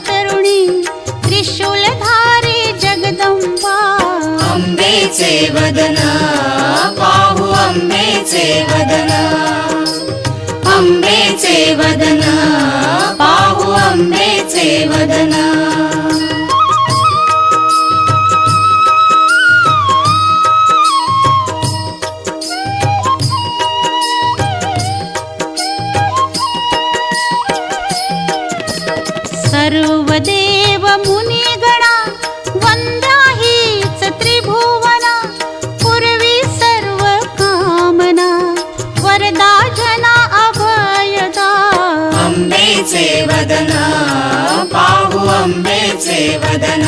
तरुणी त्रिशूलधारी जगदंबा अंबेचे वदन पाहू अंबेचे वदन अंबेचे वदन पाहू अंबेचे वदन सर्व देव मुनी गणा वंद्या हीच त्रिभुवना पूर्वी सर्व कामना वरदा जना अभयदा अंबेचे वदन पाहू अंबेचे वदन